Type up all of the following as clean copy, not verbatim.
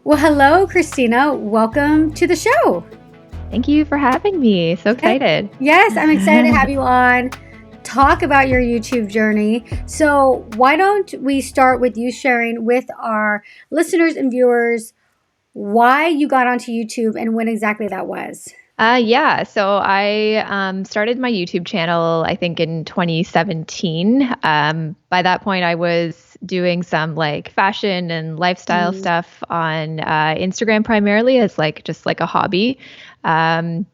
Well, hello, Christina. Welcome to the show. Thank you for having me. So excited. Yes, I'm excited to have you on. Talk about your YouTube journey. So why don't we start with you sharing with our listeners and viewers why you got onto YouTube and when exactly that was? So I started my YouTube channel, I think in 2017. By that point, I was doing some like fashion and lifestyle stuff on Instagram primarily as like just like a hobby. Um,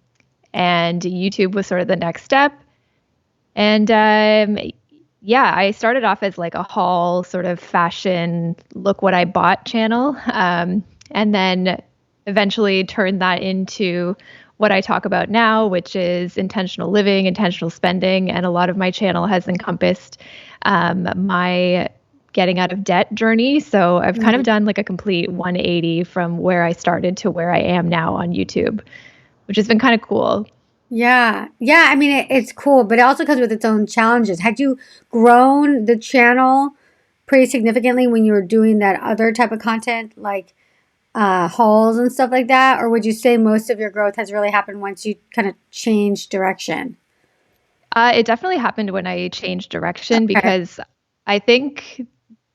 and YouTube was sort of the next step. And I started off as like a haul sort of fashion, look what I bought channel. And then eventually turned that into what I talk about now, which is intentional living, intentional spending. And a lot of my channel has encompassed my getting out of debt journey. So I've kind of done like a complete 180 from where I started to where I am now on YouTube, which has been kind of cool. Yeah. I mean, it's cool, but it also comes with its own challenges. Had you grown the channel pretty significantly when you were doing that other type of content, like hauls and stuff like that? Or would you say most of your growth has really happened once you kind of changed direction? It definitely happened when I changed direction because I think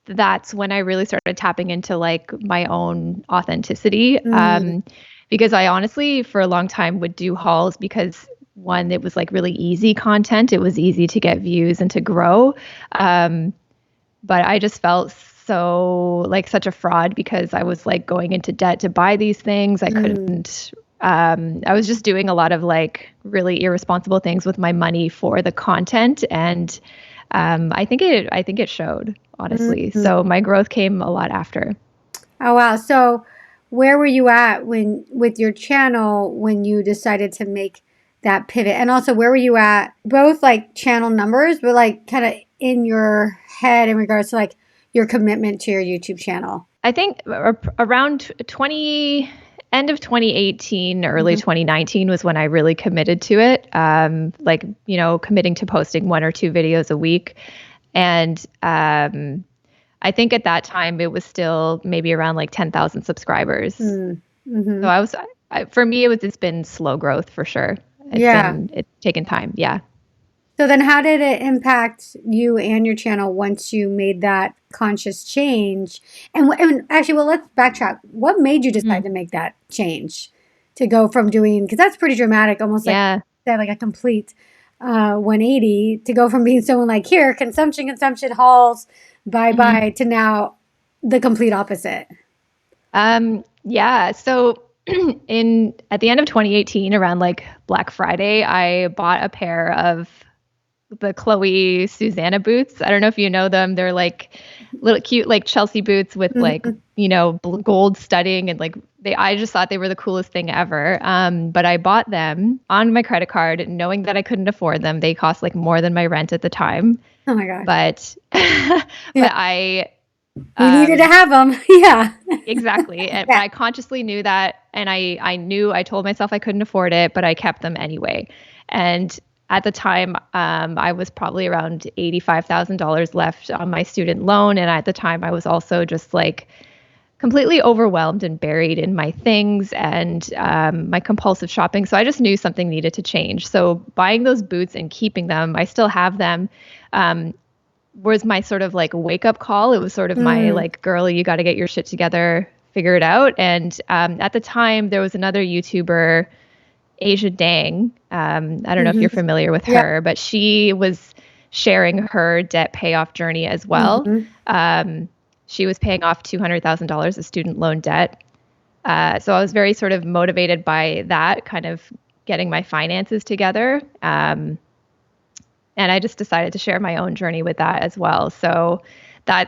that's when I really started tapping into like my own authenticity. Because I honestly, for a long time, would do hauls because one, it was like really easy content. It was easy to get views and to grow. But I just felt so like such a fraud because I was like going into debt to buy these things. I couldn't. I was just doing a lot of like really irresponsible things with my money for the content, and I think it showed honestly. So my growth came a lot after. Oh, wow. So where were you at with your channel when you decided to make that pivot? And also where were you at both like channel numbers, but like kind of in your head in regards to like your commitment to your YouTube channel? I think around end of 2018, early 2019 was when I really committed to it. Committing to posting 1 or 2 videos a week. And I think at that time it was still maybe around like 10,000 subscribers. So for me, it's been slow growth for sure. It's taken time. Yeah. So then how did it impact you and your channel once you made that conscious change? And actually, well, let's backtrack. What made you decide to make that change to go from doing, because that's pretty dramatic, almost like a complete 180 to go from being someone like here, consumption, hauls, bye, to now the complete opposite. So at the end of 2018, around like Black Friday, I bought a pair of the Chloe Susanna boots. I don't know if you know them. They're like little cute, like Chelsea boots with like, gold studding and like I just thought they were the coolest thing ever. But I bought them on my credit card knowing that I couldn't afford them. They cost like more than my rent at the time. Oh my God. But we needed to have them. Yeah. Exactly. And I consciously knew that. And I told myself I couldn't afford it, but I kept them anyway. And at the time, I was probably around $85,000 left on my student loan. And at the time, I was also just like completely overwhelmed and buried in my things and my compulsive shopping. So I just knew something needed to change. So buying those boots and keeping them, I still have them, was my sort of like wake up call. It was sort of my like, girl, you got to get your shit together, figure it out. And at the time, there was another YouTuber, Asia Dang. I don't know if you're familiar with her, but she was sharing her debt payoff journey as well. She was paying off $200,000 of student loan debt. So I was very sort of motivated by that, kind of getting my finances together. And I just decided to share my own journey with that as well. So I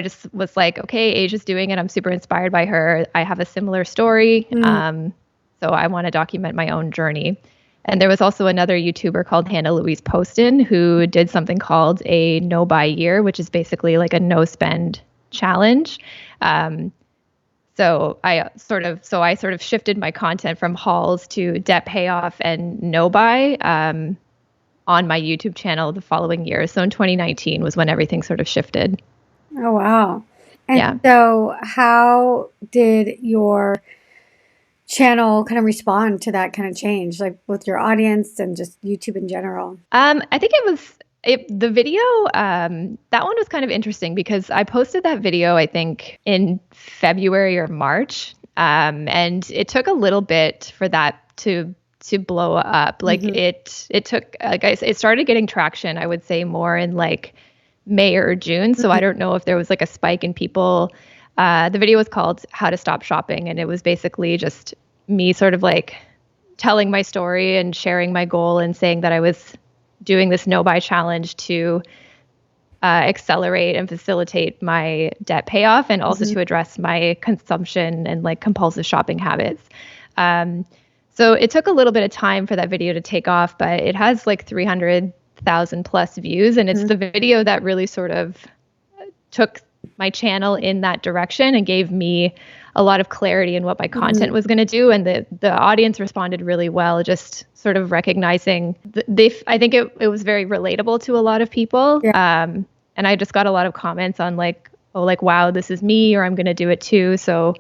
just was like, okay, Asia's doing it. I'm super inspired by her. I have a similar story. So I want to document my own journey. And there was also another YouTuber called Hannah Louise Poston who did something called a no buy year, which is basically like a no spend challenge. So I sort of shifted my content from hauls to debt payoff and no buy on my YouTube channel the following year. So in 2019 was when everything sort of shifted. Oh, wow. And so how did your channel kind of respond to that kind of change, like with your audience and just YouTube in general? I think the video, that one was kind of interesting because I posted that video, I think, in February or March. And it took a little bit for that to blow up. Like it took, like it started getting traction, I would say more in like May or June. So I don't know if there was like a spike in people. The video was called How to Stop Shopping. And it was basically just me sort of like telling my story and sharing my goal and saying that I was doing this no buy challenge to accelerate and facilitate my debt payoff and also to address my consumption and like compulsive shopping habits. So it took a little bit of time for that video to take off, but it has like 300,000 plus views. And it's the video that really sort of took my channel in that direction and gave me a lot of clarity in what my content was going to do. And the audience responded really well, just sort of recognizing I think it was very relatable to a lot of people. Yeah. And I just got a lot of comments on like, oh, like, wow, this is me, or I'm going to do it too. So,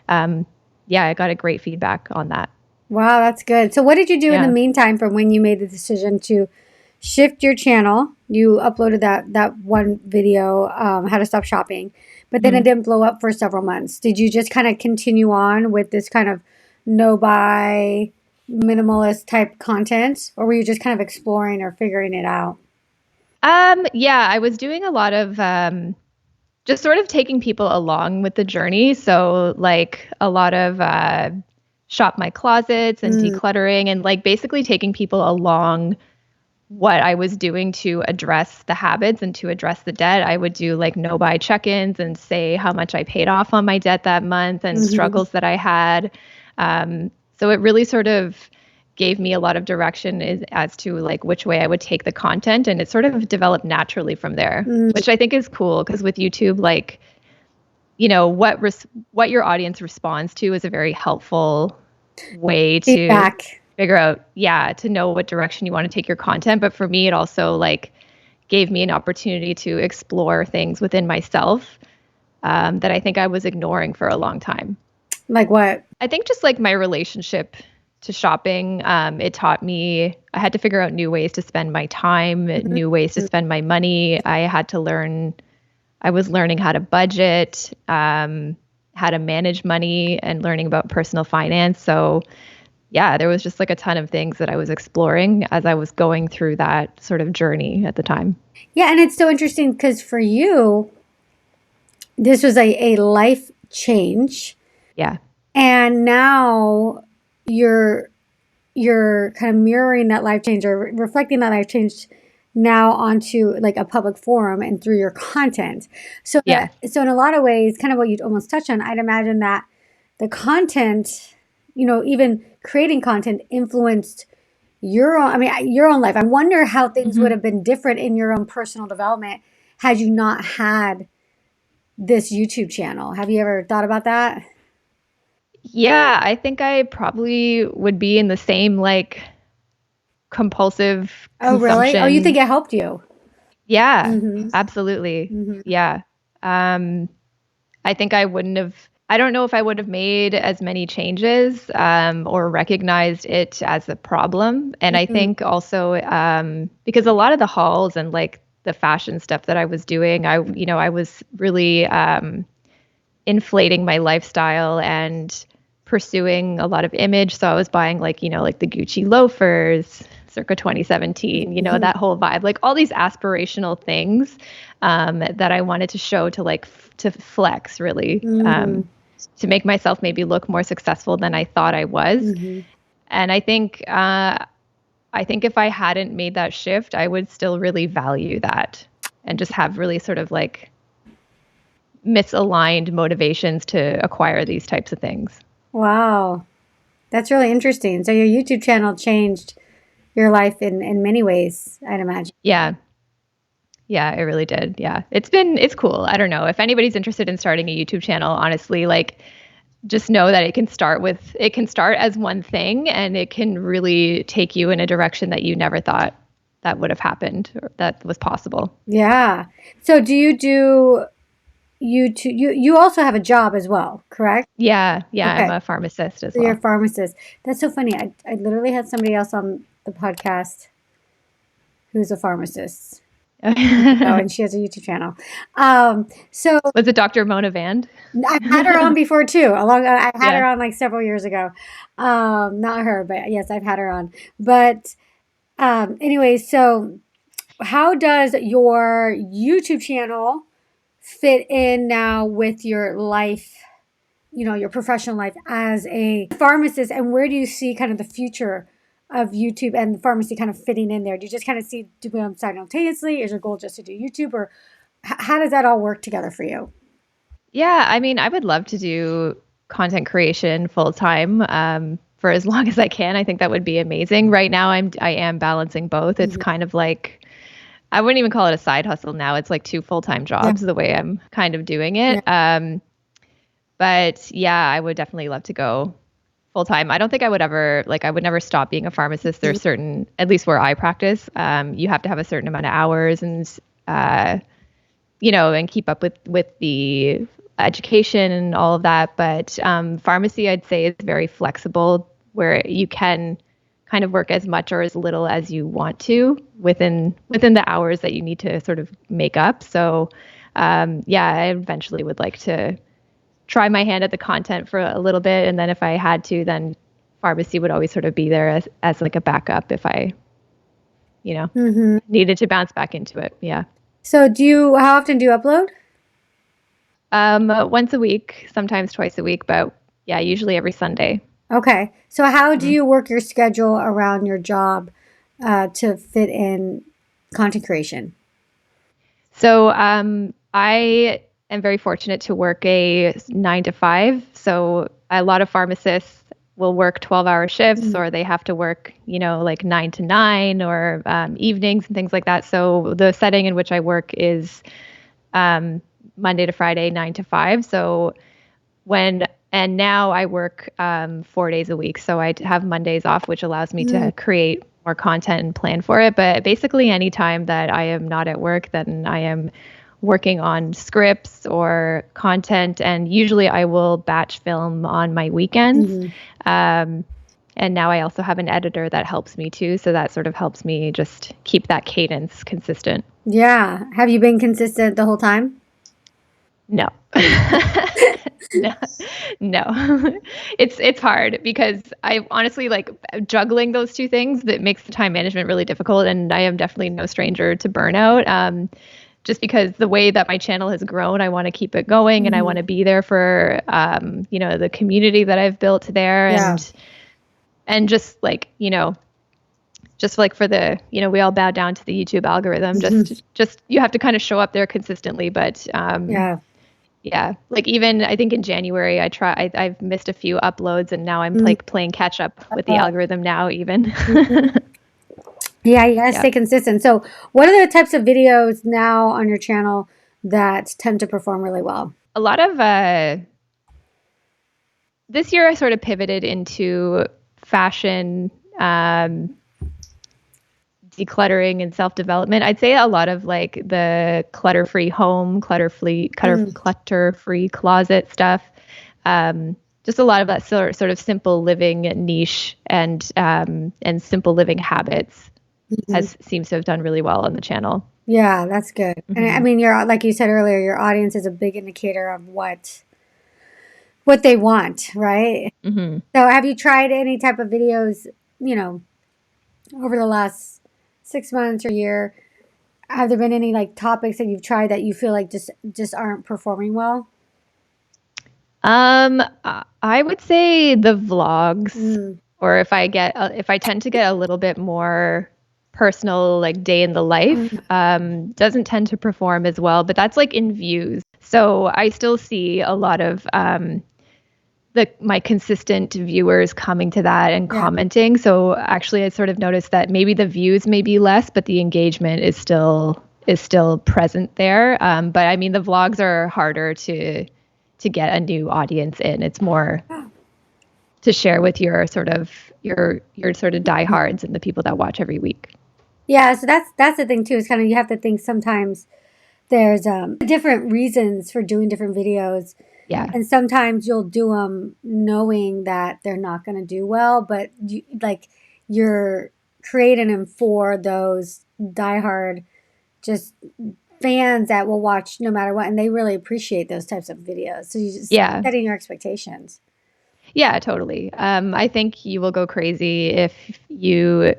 yeah, I got a great feedback on that. Wow, that's good. So what did you do in the meantime from when you made the decision to shift your channel? You uploaded that one video, How to Stop Shopping, but then it didn't blow up for several months. Did you just kind of continue on with this kind of no buy, minimalist type content, or were you just kind of exploring or figuring it out? Yeah, I was doing a lot of just sort of taking people along with the journey. So like a lot of shop my closets and decluttering and like basically taking people along what I was doing to address the habits and to address the debt. I would do like no buy check-ins and say how much I paid off on my debt that month and struggles that I had. So it really sort of gave me a lot of direction as to like which way I would take the content, and it sort of developed naturally from there, which I think is cool because with YouTube, like, you know, what your audience responds to is a very helpful way to figure out, to know what direction you want to take your content. But for me, it also like gave me an opportunity to explore things within myself that I think I was ignoring for a long time. Like what? I think just like my relationship to shopping, it taught me I had to figure out new ways to spend my time, new ways to spend my money. I was learning how to budget, how to manage money, and learning about personal finance. So yeah, there was just like a ton of things that I was exploring as I was going through that sort of journey at the time. Yeah, and it's so interesting because for you, this was a life change. Yeah. And now you're kind of mirroring that life change or reflecting that life change now onto like a public forum and through your content. So so in a lot of ways, kind of what you almost touched on, I'd imagine that the content, you know, even creating content influenced your own life. I wonder how things would have been different in your own personal development had you not had this YouTube channel. Have you ever thought about that? Yeah, I think I probably would be in the same like compulsive Oh, really? Oh, you think it helped you? Yeah, absolutely. Yeah. I think I don't know if I would have made as many changes or recognized it as a problem. And I think also because a lot of the hauls and like the fashion stuff that I was doing, I was really inflating my lifestyle and pursuing a lot of image. So I was buying like, like the Gucci loafers circa 2017, that whole vibe, like all these aspirational things that I wanted to show to flex really, to make myself maybe look more successful than I thought I was. And I think if I hadn't made that shift, I would still really value that and just have really sort of like misaligned motivations to acquire these types of things. Wow. That's really interesting. So your YouTube channel changed your life in many ways, I'd imagine. Yeah. Yeah, it really did. Yeah. It's cool. I don't know. If anybody's interested in starting a YouTube channel, honestly, like just know that it can start as one thing and it can really take you in a direction that you never thought that would have happened or that was possible. Yeah. So do you do you also have a job as well, correct? Yeah, yeah, I'm Okay. a pharmacist as So you're a well. pharmacist. That's so funny. I literally had somebody else on the podcast who's a pharmacist. Oh, and she has a YouTube channel. So Was it Dr. Mona Vand? I've had her on before too. I had her Yeah. on like several years ago. Not her, but yes, I've had her on. But anyway, so how does your YouTube channel fit in now with your life, your professional life as a pharmacist? And where do you see kind of the future of YouTube and pharmacy kind of fitting in there? Do you just kind of see doing them simultaneously? Is your goal just to do YouTube, or how does that all work together for you? Yeah, I mean, I would love to do content creation full time for as long as I can. I think that would be amazing. Right now, I am balancing both. It's Mhm. kind of like I wouldn't even call it a side hustle now. It's like two full-time Yeah. jobs the way I'm kind of doing Yeah. it. But yeah, I would definitely love to go full time. I don't think I would ever I would never stop being a pharmacist. There's certain, at least where I practice, you have to have a certain amount of hours and uh, and keep up with the education and all of that. But pharmacy, I'd say, is very flexible, where you can kind of work as much or as little as you want to within the hours that you need to sort of make up. So yeah, I eventually would like to try my hand at the content for a little bit, and then if I had to, then pharmacy would always sort of be there as like a backup if I Hmm. needed to bounce back into it. Yeah. So how often do you upload? Once a week, sometimes twice a week, but yeah, usually every Sunday. Okay. So how do Mhm. you work your schedule around your job to fit in content creation? So I am very fortunate to work a 9 to 5. So a lot of pharmacists will work 12-hour shifts, Mhm. or they have to work, like 9 to 9, or evenings and things like that. So the setting in which I work is um, Monday to Friday, 9 to 5. So and now I work 4 days a week. So I have Mondays off, which allows me Mm. to create more content and plan for it. But basically, anytime that I am not at work, then I am working on scripts or content. And usually I will batch film on my weekends. Mhm. Um, and now I also have an editor that helps me too. So that sort of helps me just keep that cadence consistent. Yeah. Have you been consistent the whole time? No. No. No. It's hard because I honestly like juggling those two things that makes the time management really difficult, and I am definitely no stranger to burnout. Just because the way that my channel has grown, I want to keep it going and I want Mhm. to be there for the community that I've built there, Yeah. and just like for the, we all bow down to the YouTube algorithm. Mhm. Just you have to kind of show up there consistently, but Yeah. yeah, like even I think in January I've missed a few uploads, and now I'm Mm. like playing catch up with the algorithm now even. Mhm. Yeah, you gotta Yeah. stay consistent. So, what are the types of videos now on your channel that tend to perform really well? A lot of this year I sort of pivoted into fashion, decluttering and self-development. I'd say a lot of like the clutter-free home, Mm. clutter-free closet stuff. Just a lot of that sort of simple living niche and simple living habits Mhm. has seems to have done really well on the channel. Yeah, that's good. And I Hmm. mean, like you said earlier, your audience is a big indicator of what they want, right? Hmm. So, have you tried any type of videos, you know, over the last 6 months or year? Have there been any like topics that you've tried that you feel like just aren't performing well? I would say the vlogs, Mm. or if I tend to get a little bit more personal, like day in the life, Mm. doesn't tend to perform as well, but that's like in views. So I still see a lot of my consistent viewers coming to that and Yeah. commenting. So actually, I sort of noticed that maybe the views may be less, but the engagement is still present there. But I mean, the vlogs are harder to get a new audience in. It's more to share with your sort of diehards and the people that watch every week. Yeah, so that's the thing too. Is kind of you have to think sometimes there's different reasons for doing different videos. Yeah. And sometimes you'll do them knowing that they're not going to do well, but you're creating them for those diehard just fans that will watch no matter what, and they really appreciate those types of videos. So you just Yeah. setting your expectations. Yeah, totally. I think you will go crazy if you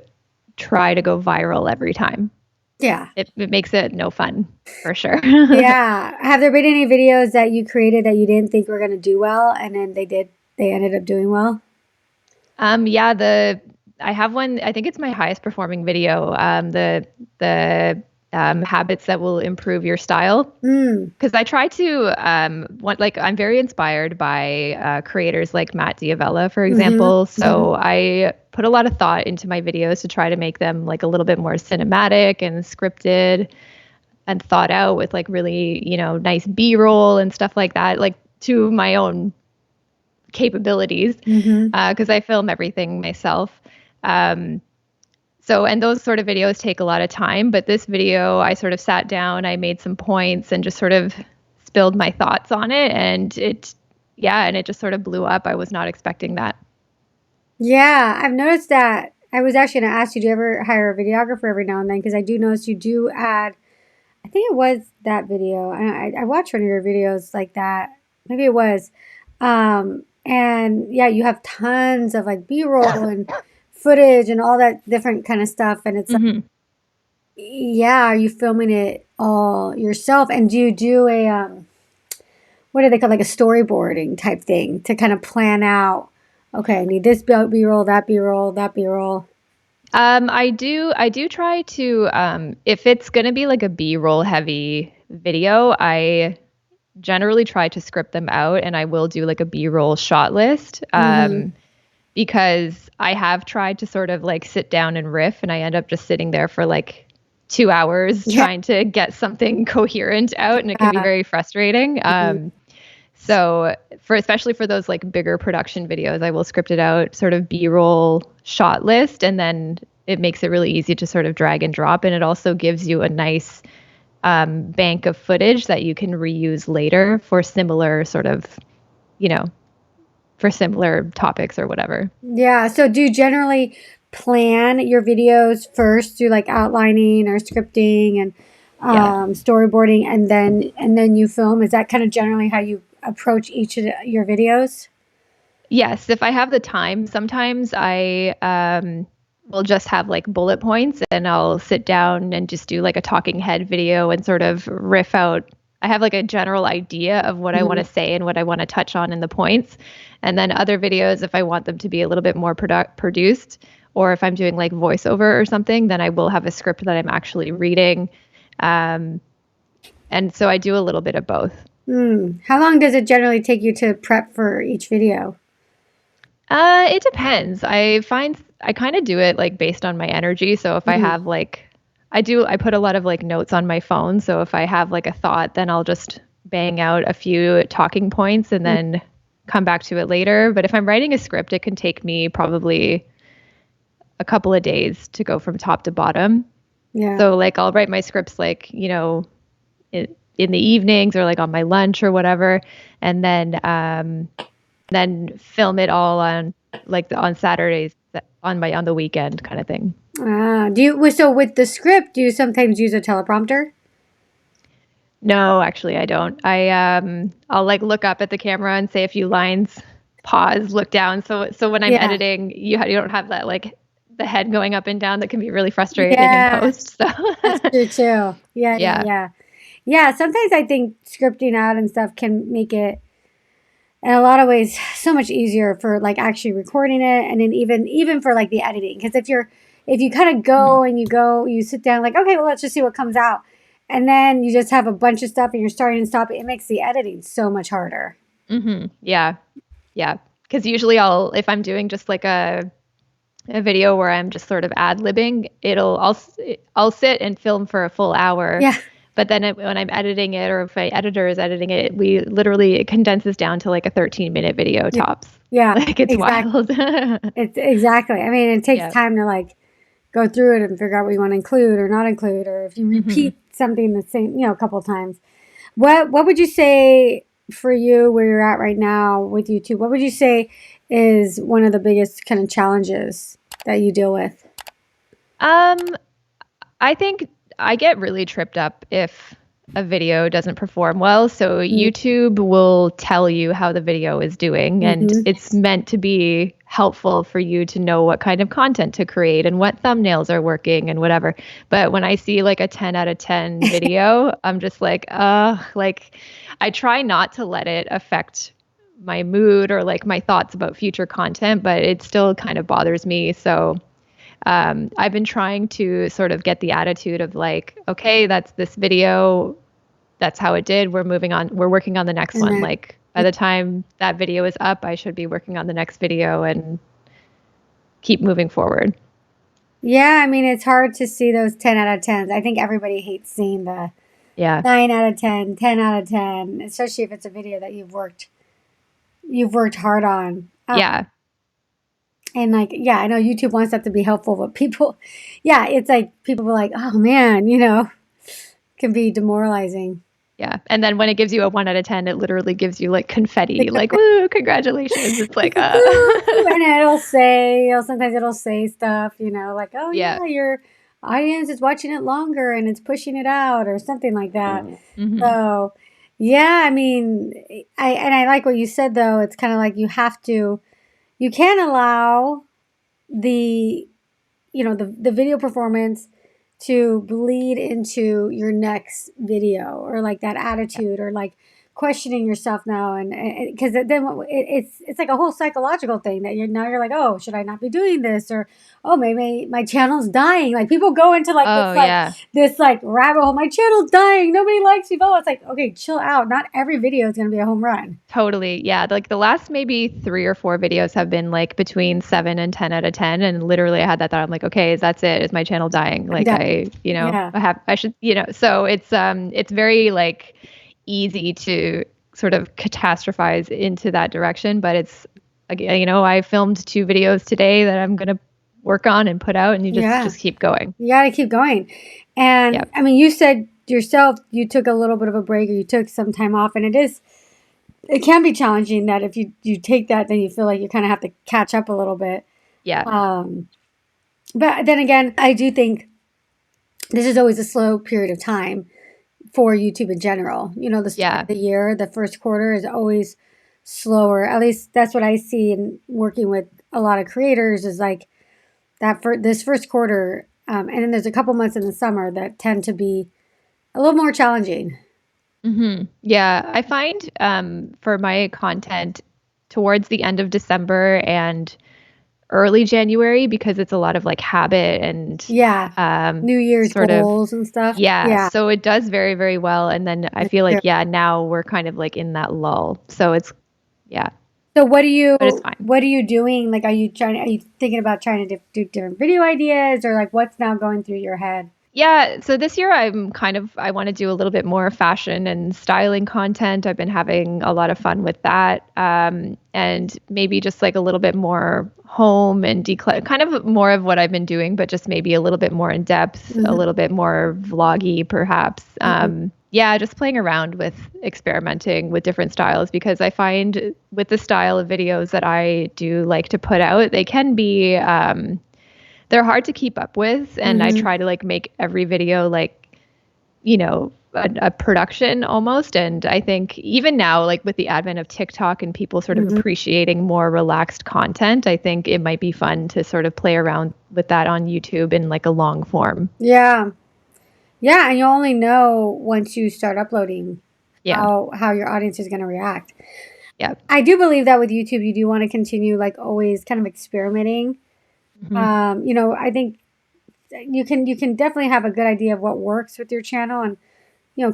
try to go viral every time. Yeah. It makes it no fun, for sure. Yeah. Have there been any videos that you created that you didn't think were going to do well, and then they ended up doing well? Yeah, I have one, I think it's my highest performing video, the habits that will improve your style. Because I try to, I'm very inspired by creators like Matt Diavella, for example. So I put a lot of thought into my videos to try to make them like a little bit more cinematic and scripted and thought out with like really, nice B-roll and stuff like that, like to my own capabilities, because I film everything myself. And those sort of videos take a lot of time, but this video, I sort of sat down, I made some points and just sort of spilled my thoughts on it. And it just sort of blew up. I was not expecting that. Yeah, I've noticed that. I was actually going to ask you, do you ever hire a videographer every now and then? Because I do notice you do add, I think it was that video. I watched one of your videos like that. Maybe it was. And yeah, you have tons of like B-roll and footage and all that different kind of stuff. And it's like, yeah, are you filming it all yourself? And do you do a, what do they call, like a storyboarding type thing to kind of plan out, okay, I need this B-roll, that B-roll, that B-roll? I do try to, if it's going to be like a B-roll heavy video, I generally try to script them out, and I will do like a B-roll shot list. Because I have tried to sort of like sit down and riff, and I end up just sitting there for like 2 hours trying to get something coherent out, and it can be very frustrating. So especially for those like bigger production videos, I will script it out, sort of B-roll shot list, and then it makes it really easy to sort of drag and drop. And it also gives you a nice bank of footage that you can reuse later for similar sort of, for similar topics or whatever. Yeah. So do you generally plan your videos first through like outlining or scripting and storyboarding, and then you film? Is that kind of generally how you approach each of your videos? Yes, if I have the time. Sometimes I will just have like bullet points, and I'll sit down and just do like a talking head video and sort of riff out. I have like a general idea of what I want to say and what I want to touch on in the points. And then other videos, if I want them to be a little bit more produced, or if I'm doing like voiceover or something, then I will have a script that I'm actually reading. And so I do a little bit of both. How long does it generally take you to prep for each video? It depends. I find I kind of do it like based on my energy. So if I have like, I put a lot of like notes on my phone. So if I have like a thought, then I'll just bang out a few talking points and then come back to it later. But if I'm writing a script, it can take me probably a couple of days to go from top to bottom. Yeah. So like I'll write my scripts like, in the evenings or like on my lunch or whatever, and then film it all on on Saturdays on the weekend kind of thing. So with the script, do you sometimes use a teleprompter? No, actually I don't. I'll like look up at the camera and say a few lines, pause, look down. So when I'm editing, you don't have that like the head going up and down that can be really frustrating in post. So that's true too. Yeah. Sometimes I think scripting out and stuff can make it, in a lot of ways, so much easier for like actually recording it, and then even for like the editing. Because if you kind of go and you sit down like, okay, well, let's just see what comes out, and then you just have a bunch of stuff and you're starting and stopping, it makes the editing so much harder. Yeah. Because usually if I'm doing just like a video where I'm just sort of ad-libbing, I'll sit and film for a full hour. Yeah. But then when I'm editing it, or if my editor is editing it, it condenses down to like a 13-minute video tops. Yeah. Like it's wild. It's exactly. I mean, it takes time to like go through it and figure out what you want to include or not include, or if you Mm-hmm. repeat something the same, a couple of times. What would you say for you where you're at right now with YouTube? What would you say is one of the biggest kind of challenges that you deal with? I think I get really tripped up if a video doesn't perform well. So YouTube will tell you how the video is doing, and Mm-hmm. it's meant to be helpful for you to know what kind of content to create and what thumbnails are working and whatever. But when I see like a 10 out of 10 video, I'm just like, I try not to let it affect my mood or like my thoughts about future content, but it still kind of bothers me. So I've been trying to sort of get the attitude of like, okay, that's this video. That's how it did. We're moving on. We're working on the next And one. then, Like by the time that video is up, I should be working on the next video and keep moving forward. yeah, I mean, it's hard to see those 10 out of 10s. I think everybody hates seeing the Yeah. 9 out of 10, 10 out of 10, especially if it's a video that you've worked hard on. Yeah. And like, yeah, I know YouTube wants that to be helpful, but people, yeah, it's like people were like, oh man, can be demoralizing. Yeah. And then when it gives you a 1 out of 10, it literally gives you like confetti, like, woo, congratulations. It's like, And sometimes it'll say stuff, like, oh yeah. yeah, your audience is watching it longer and it's pushing it out or something like that. Mm-hmm. So, yeah, I mean, I like what you said though. It's kind of like you can allow the the video performance to bleed into your next video, or like that attitude, or like questioning yourself now, and because it's like a whole psychological thing that you're like, oh, should I not be doing this, or oh, maybe my channel's dying. Like people go into like Oh, yeah. this like rabbit hole. My channel's dying, nobody likes me. Oh, it's like, okay, chill out. Not every video is going to be a home run. Totally. Yeah. Like the last maybe 3 or 4 videos have been like between 7 and 10 out of 10. And literally I had that thought. I'm like, okay, that's it. Is my channel dying? Like Yeah. I should, so it's very like easy to sort of catastrophize into that direction. But it's, again, I filmed 2 videos today that I'm going to work on and put out, and you just keep going. You got to keep going. And Yep. I mean, you said yourself, you took a little bit of a break, or you took some time off, and it can be challenging that if you take that, then you feel like you kind of have to catch up a little bit. Yeah. But then again, I do think this is always a slow period of time for YouTube in general. The start of the year, the first quarter is always slower. At least that's what I see in working with a lot of creators, is like that for this first quarter. And then there's a couple months in the summer that tend to be a little more challenging. Mm-hmm. Yeah, I find for my content towards the end of December and early January, because it's a lot of like habit and New Year's sort goals and stuff. Yeah, so it does very, very well. And then I feel like, now we're kind of like in that lull. So it's, yeah. So what it's fine. What are you doing? Like, are you thinking about trying to do different video ideas, or like what's now going through your head? Yeah, so this year I want to do a little bit more fashion and styling content. I've been having a lot of fun with that. And maybe just like a little bit more home and declutter, kind of more of what I've been doing, but just maybe a little bit more in depth, a little bit more vloggy perhaps. Yeah, just playing around with experimenting with different styles, because I find with the style of videos that I do like to put out, they can be they're hard to keep up with. And I try to like make every video like, a production almost. And I think even now, like with the advent of TikTok and people sort of appreciating more relaxed content, I think it might be fun to sort of play around with that on YouTube in like a long form. Yeah. Yeah, and you'll only know once you start uploading how your audience is going to react. Yeah. I do believe that with YouTube, you do want to continue like always kind of experimenting. I think you can definitely have a good idea of what works with your channel, and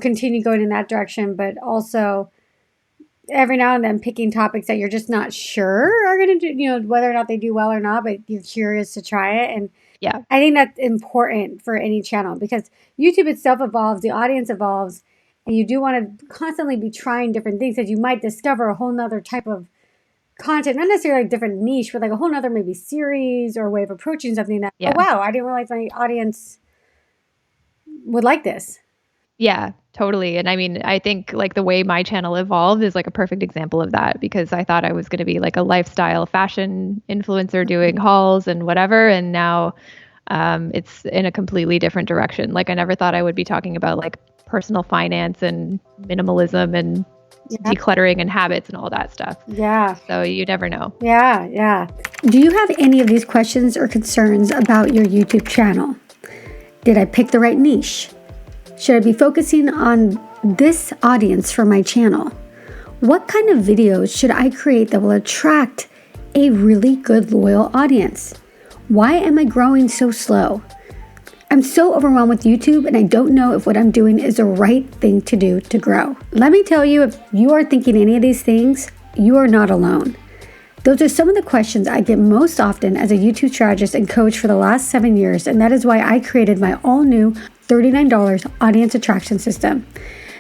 continue going in that direction, but also every now and then picking topics that you're just not sure are going to do, whether or not they do well or not, but you're curious to try it. And I think that's important for any channel, because YouTube itself evolves, the audience evolves, and you do want to constantly be trying different things, because you might discover a whole nother type of content, not necessarily like different niche, but like a whole nother maybe series or way of approaching something that, Yeah. oh, wow, I didn't realize my audience would like this. Yeah, totally. And I mean, I think like the way my channel evolved is like a perfect example of that because I thought I was going to be like a lifestyle fashion influencer doing hauls and whatever. And now it's in a completely different direction. Like I never thought I would be talking about like personal finance and minimalism and decluttering and habits and all that stuff. Yeah. So you never know. Yeah, yeah. Do you have any of these questions or concerns about your YouTube channel? Did I pick the right niche? Should I be focusing on this audience for my channel? What kind of videos should I create that will attract a really good loyal audience? Why am I growing so slow? I'm so overwhelmed with YouTube and I don't know if what I'm doing is the right thing to do to grow. Let me tell you, if you are thinking any of these things, you are not alone. Those are some of the questions I get most often as a YouTube strategist and coach for the last 7 years, and that is why I created my all-new $39 audience attraction system.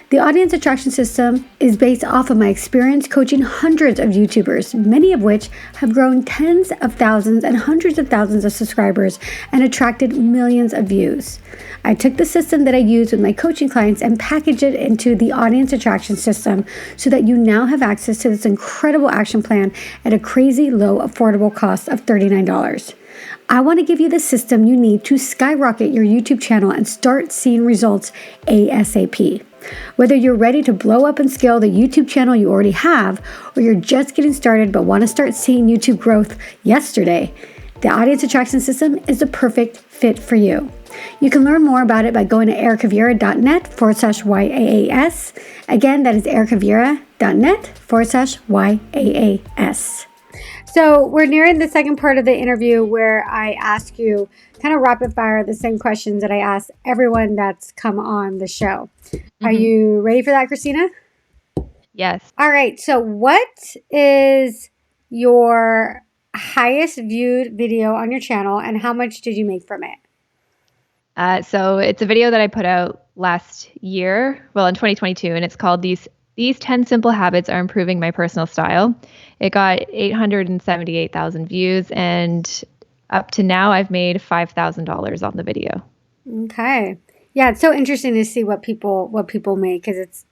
The audience attraction system is based off of my experience coaching hundreds of YouTubers, many of which have grown tens of thousands and hundreds of thousands of subscribers and attracted millions of views. I took the system that I use with my coaching clients and packaged it into the audience attraction system so that you now have access to this incredible action plan at a crazy low, affordable cost of $39. I want to give you the system you need to skyrocket your YouTube channel and start seeing results ASAP. Whether you're ready to blow up and scale the YouTube channel you already have, or you're just getting started but want to start seeing YouTube growth yesterday, the Audience Attraction System is the perfect fit for you. You can learn more about it by going to erikaviera.net/YAAS. Again, that is erikaviera.net/YAAS. So we're nearing the second part of the interview where I ask you kind of rapid fire the same questions that I ask everyone that's come on the show. Are you ready for that, Christina? Yes. All right. So what is your highest viewed video on your channel and how much did you make from it? So it's a video that I put out last year, well, in 2022, and it's called These 10 Simple Habits Are Improving My Personal Style. It got 878,000 views, and up to now, I've made $5,000 on the video. Okay. Yeah, it's so interesting to see what people make because it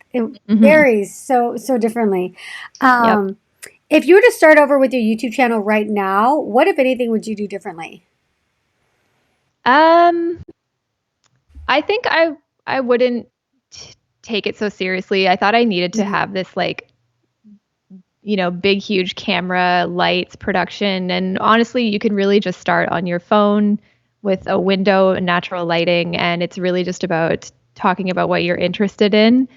varies so differently. If you were to start over with your YouTube channel right now, what, if anything, would you do differently? I think I wouldn't take it so seriously. I thought I needed to have this like, big, huge camera, lights, production. And honestly, you can really just start on your phone with a window and natural lighting. And it's really just about talking about what you're interested in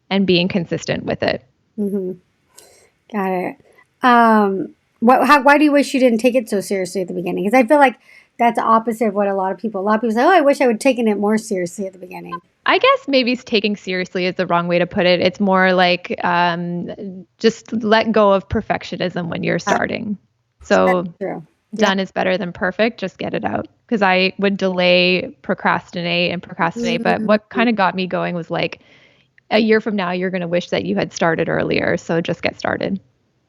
and being consistent with it. Got it. Why do you wish you didn't take it so seriously at the beginning? Because I feel like that's opposite of what a lot of people say, oh, I wish I would have taken it more seriously at the beginning. I guess maybe taking seriously is the wrong way to put it. It's more like just let go of perfectionism when you're starting. So done is better than perfect. Just get it out. Because I would procrastinate. But what kind of got me going was like a year from now, you're going to wish that you had started earlier. So just get started.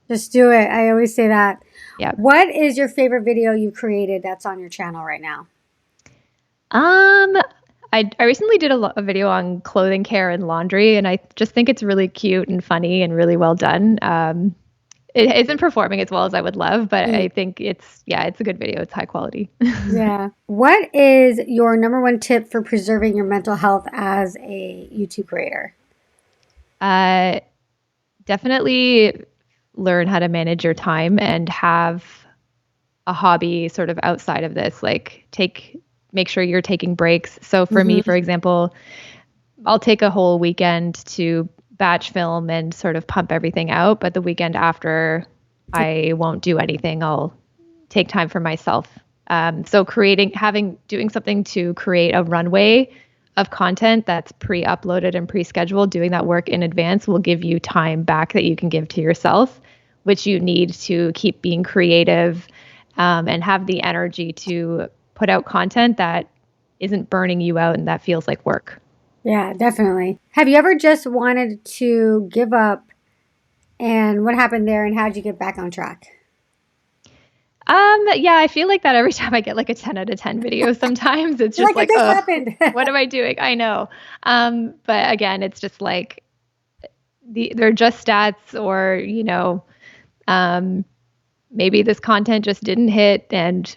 Just do it. I always say that. Yeah. What is your favorite video you created that's on your channel right now? I recently did a video on clothing care and laundry, and I just think it's really cute and funny and really well done. It isn't performing as well as I would love, but I think it's a good video. It's high quality. Yeah. What is your number one tip for preserving your mental health as a YouTube creator? Definitely learn how to manage your time and have a hobby sort of outside of this. Like make sure you're taking breaks. So for me, for example, I'll take a whole weekend to batch film and sort of pump everything out. But the weekend after, I won't do anything. I'll take time for myself. So doing something to create a runway of content that's pre-uploaded and pre-scheduled, doing that work in advance will give you time back that you can give to yourself, which you need to keep being creative and have the energy to put out content that isn't burning you out and that feels like work. Yeah, definitely. Have you ever just wanted to give up, and what happened there, and how did you get back on track? Yeah, I feel like that every time I get like a 10 out of 10 video, sometimes it's just Like like, this oh, happened. what am I doing? I know. But again, it's just like they're just stats or, um, maybe this content just didn't hit and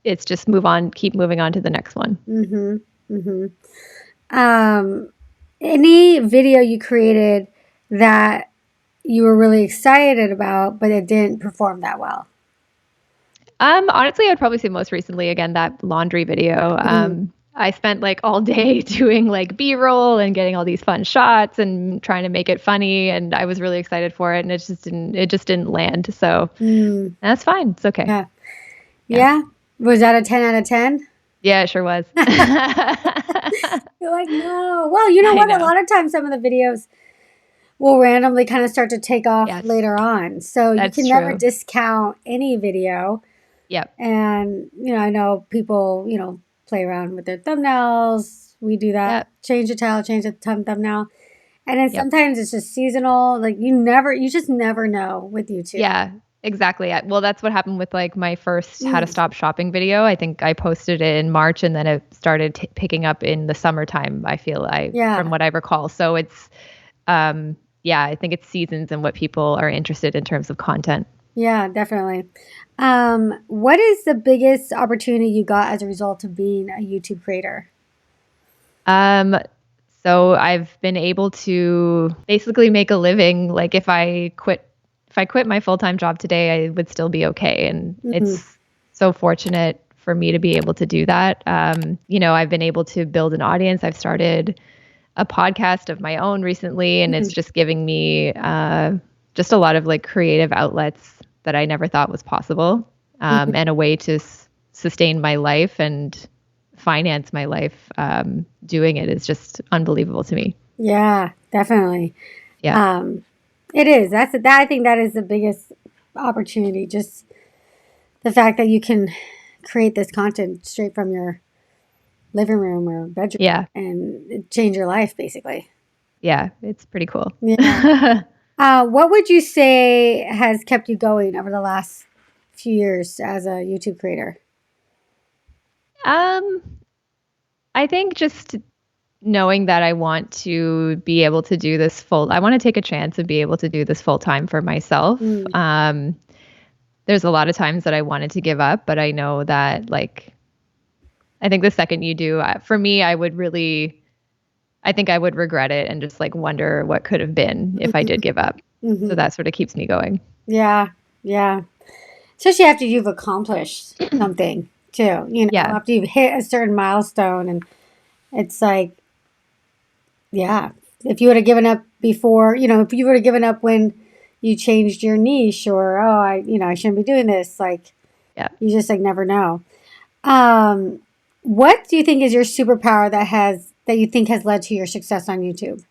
it's just keep moving on to the next one. Mm-hmm. Mm-hmm. Any video you created that you were really excited about, but it didn't perform that well? Honestly, I'd probably say most recently, again, that laundry video. Mm-hmm. I spent like all day doing like B-roll and getting all these fun shots and trying to make it funny, and I was really excited for it, and it just didn't land. So Mm, that's fine. It's okay. yeah. Yeah. Yeah. Was that a 10 out of 10? Yeah, it sure was. You're like, no. Well, you know I what? A know. lot of times some of the videos will randomly kind of start to take off Yes, later on. So you that's can never true. discount any video. Yep. And, I know people, play around with their thumbnails. We do that. Yep. Change the title, change the thumbnail. And then Yep. sometimes it's just seasonal. Like you just never know with YouTube. Yeah, exactly. Well, that's what happened with like my first how to Mm, stop shopping video. I think I posted it in March and then it started picking up in the summertime, from yeah. what I recall. So yeah, I think it's seasons and what people are interested in terms of content. Yeah, definitely. What is the biggest opportunity you got as a result of being a YouTube creator? Um, so I've been able to basically make a living. Like if I quit my full-time job today, I would still be okay. And Mm-hmm. it's so fortunate for me to be able to do that. I've been able to build an audience. I've started a podcast of my own recently, and Mm-hmm. it's just giving me just a lot of like creative outlets that I never thought was possible, and a way to sustain my life and finance my life. Doing it is just unbelievable to me. Yeah, definitely. Yeah. Um, it is. I think that is the biggest opportunity. Just the fact that you can create this content straight from your living room or bedroom Yeah. and change your life, basically. Yeah. It's pretty cool. Yeah. What would you say has kept you going over the last few years as a YouTube creator? um, I think just knowing that I want to be able to do this I want to take a chance and be able to do this full time for myself. Mm, There's a lot of times that I wanted to give up, but I know that like I think the second you do, for me, I think I would regret it and just like wonder what could have been if I did give up. So mm-hmm. that sort of keeps me going. Yeah, yeah. Especially after you've accomplished something too. Yeah. After you've hit a certain milestone, and it's like, yeah, if you would have given up before, if you would have given up when you changed your niche, or I shouldn't be doing this. Like, Yeah. you just like never know. Um, what do you think is your superpower that you think has led to your success on YouTube?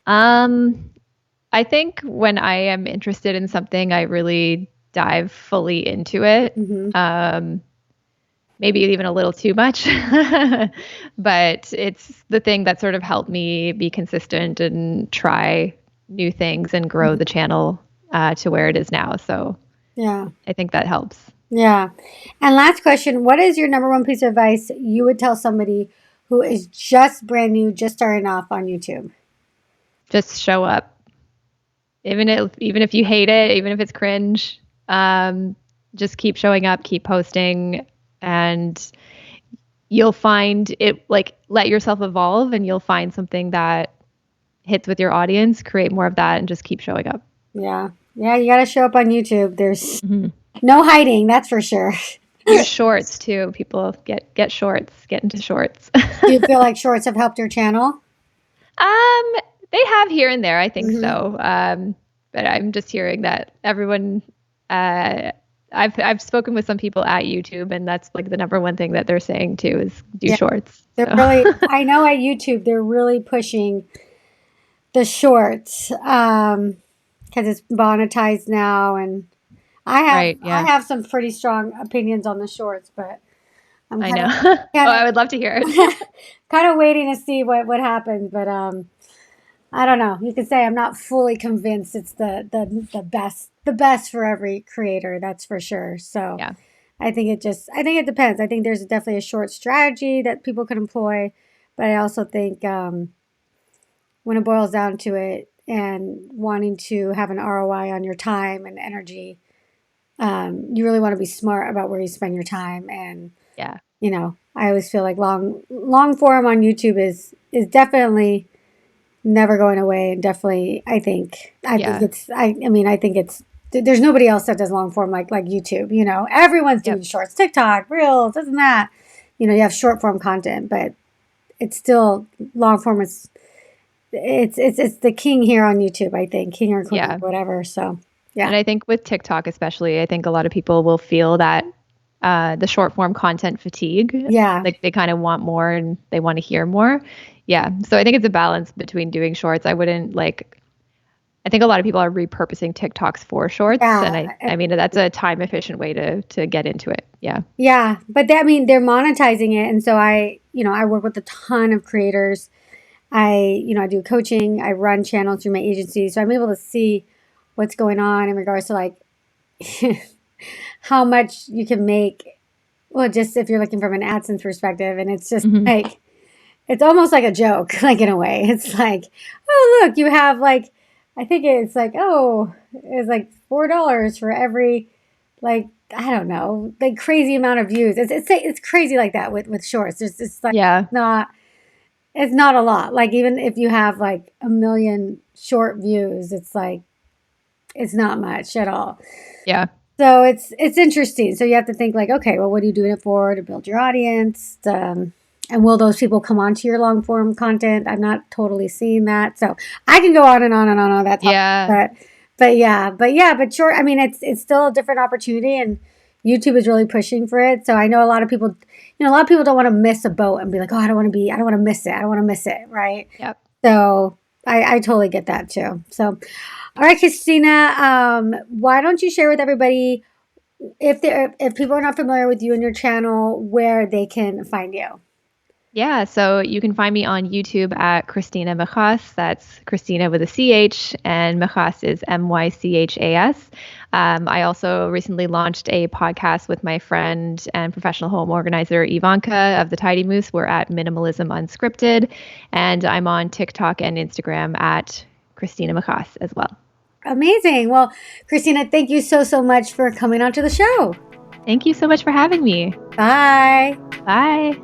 Um, I think when I am interested in something, I really dive fully into it. Mm-hmm. Maybe even a little too much. But it's the thing that sort of helped me be consistent and try new things and grow Mm-hmm. the channel to where it is now. So Yeah. I think that helps. Yeah. And last question, what is your number one piece of advice you would tell somebody who is just brand new, just starting off on YouTube? Just show up. Even if you hate it, even if it's cringe, just keep showing up, keep posting, and you'll find it. Like, let yourself evolve and you'll find something that hits with your audience, create more of that, and just keep showing up. Yeah. Yeah, you got to show up on YouTube. There's Mhm. no hiding, that's for sure. Use shorts too. People get shorts, get into shorts. Do you feel like shorts have helped your channel? um, they have here and there, I think Hmm. so. But I'm just hearing that everyone. I've spoken with some people at YouTube, and that's like the number one thing that they're saying too is do Yeah. shorts. They're So really, I know at YouTube, they're really pushing the shorts because it's monetized now. And right, I yeah, have some pretty strong opinions on the shorts, but I'm I kind know. Oh, I of would love to hear it. kind of waiting to see what happens. But I don't know. You could say I'm not fully convinced it's the best for every creator. That's for sure. So Yeah. I think it depends. I think there's definitely a short strategy that people can employ, but I also think when it boils down to it and wanting to have an ROI on your time and energy, you really want to be smart about where you spend your time. And Yeah. I always feel like long form on YouTube is definitely never going away, and definitely I think Yeah. it's I mean I think it's there's nobody else that does long form like YouTube. Everyone's doing Yep. shorts, TikTok, Reels, this and that. You have short form content, but it's still long form. It's the king here on YouTube. I think king or queen, Yeah. whatever. So yeah, And I think with TikTok especially, I think a lot of people will feel that the short form content fatigue. yeah, Like they kind of want more and they want to hear more. Yeah. So I think it's a balance between doing shorts. I wouldn't like I think a lot of people are repurposing TikToks for shorts. And I mean that's a time efficient way to get into it. Yeah. yeah. But I mean they're monetizing it, and so I work with a ton of creators. I do coaching. I run channels through my agency, so I'm able to see what's going on in regards to like how much you can make. Well, just if you're looking from an AdSense perspective, and it's just Hmm. like it's almost like a joke, like in a way. It's like, oh look, you have like I think it's like $4 for every like I don't know like crazy amount of views. It's crazy like that with shorts. It's like Yeah. not it's not a lot. Like even if you have like a million short views, it's like it's not much at all. Yeah. So it's interesting. So you have to think like, okay, well, what are you doing it for? To build your audience, and will those people come onto your long form content? I'm not totally seeing that. So I can go on and on and on that topic, Yeah. but short. I mean, it's still a different opportunity, and YouTube is really pushing for it. So I know a lot of people, a lot of people don't want to miss a boat and be like, oh, I don't want to miss it. I don't want to miss it, right? Yep. So I totally get that too. So all right, Christina, why don't you share with everybody if people are not familiar with you and your channel, where they can find you? Yeah, so you can find me on YouTube at Christina Mychas. That's Christina with a CH, and Mychas is Mychas. I also recently launched a podcast with my friend and professional home organizer Ivanka of the Tidy Moose. We're at Minimalism Unscripted, and I'm on TikTok and Instagram at Christina Mychas as well. Amazing. Well, Christina, thank you so much for coming onto the show. Thank you so much for having me. Bye. Bye.